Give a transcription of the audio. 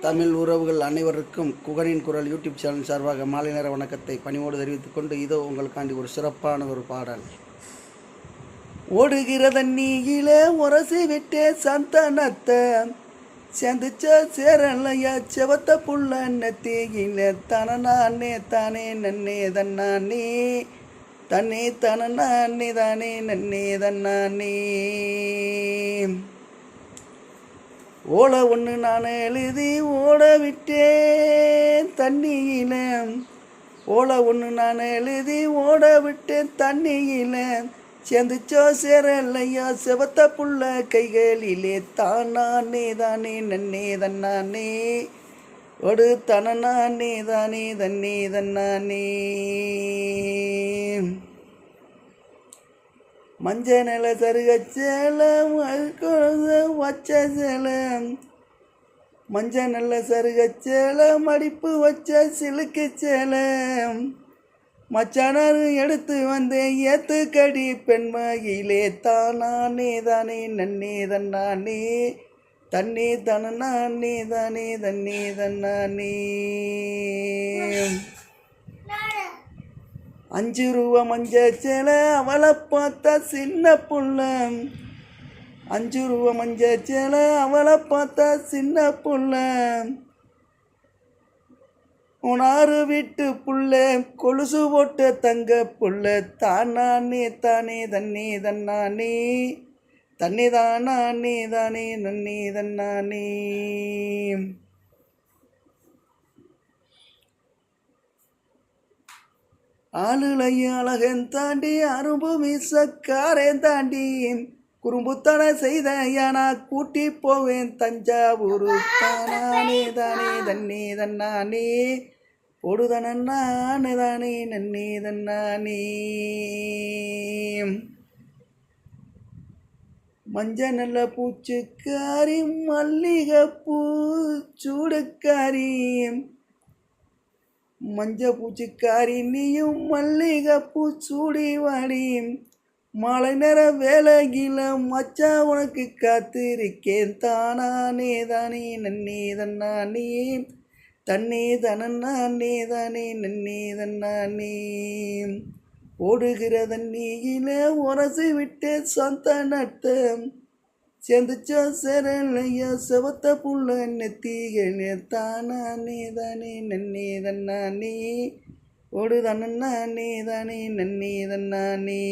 தமிழ் உறவுகள் அனைவருக்கும் குகனின் குரல் யூடியூப் சேனல் சார்பாக மாலை நேர வணக்கத்தை பணிவோடு தெரிவித்துக் கொண்டு இதோ உங்களுக்காண்டி ஒரு சிறப்பான ஒரு பாடல். ஓடுகிற தண்ணீயிலே உரசி விட்டே சந்தனத்தை சேர்ந்துச்ச சேரலையா செவத்த புள்ள நெத்தியில தனநானே தானே நன்னே தன்னானே தன்னே தனநானே தானே நன்னே தன்னானே. ஓலை ஒன்று நான் எழுதி ஓட விட்டேன் தண்ணியில, ஓலை ஒன்று நான் எழுதி ஓட விட்டேன் தண்ணியில சேர்ந்துச்சோ சேரலையா செவத்த புள்ள கைகளிலே தானே தானே நன்னே தன்னானே ஒடு தனநானே தானே தன்னே தன்னானே. மஞ்ச நில சருகச்சேலம் வச்ச சேலம், மஞ்ச நல்ல சருகச்சேலம் மடிப்பு வச்ச சிலுக்கு சேலம் மச்சானாரு எடுத்து வந்தேன் ஏத்துக்கடி பெண்மகிலே தானே தானே நன்னே தன்னானே தன்னே தனநானே தானே தன்னே தன்னானே. 5 ரூபா மஞ்ச சேலை அவளை பார்த்தா சின்ன புள்ள, 5 ரூபா மஞ்ச சேலை அவளை பார்த்தா சின்ன புள்ள, உனாறு வீட்டு புள்ள கொலுசு போட்ட தங்க புள்ள தானே தானே தன்னே தன்னானே தன்னே தானே தானே நன்னே தன்னானே. ஆளுளைய அழகன் தாண்டி அரும்பு மீசக்காரன் தாண்டி குறும்புத்தனை செய்த யானா கூட்டி போவேன் தஞ்சாவூர் தானே தானே தன்னே தன்னானே பொடுதனே தானே நன்னே தன்னானே. மஞ்ச நல்ல பூச்சுக்காரி மல்லிகைப்பூ சூடுக்காரி, மஞ்ச பூச்சிக்காரி நீயும் மல்லிகைப்பூ சூடி வாடி, மாலை நேர வேலையில மச்சா உனக்கு காத்திருக்கேன் தானே தானே நன்னே தன்னானே தன்னே தனநானே தானே நன்னே தன்னானே. ஓடுகிற தண்ணீயில உரசி விட்டு சந்தனத்தை சேர்ந்துச்சோ சேரலையா செவத்த புள்ள நெத்திகளே தானே தானே நன்னே தன்னானே ஒடு தனநானே தானே நன்னே தன்னானே.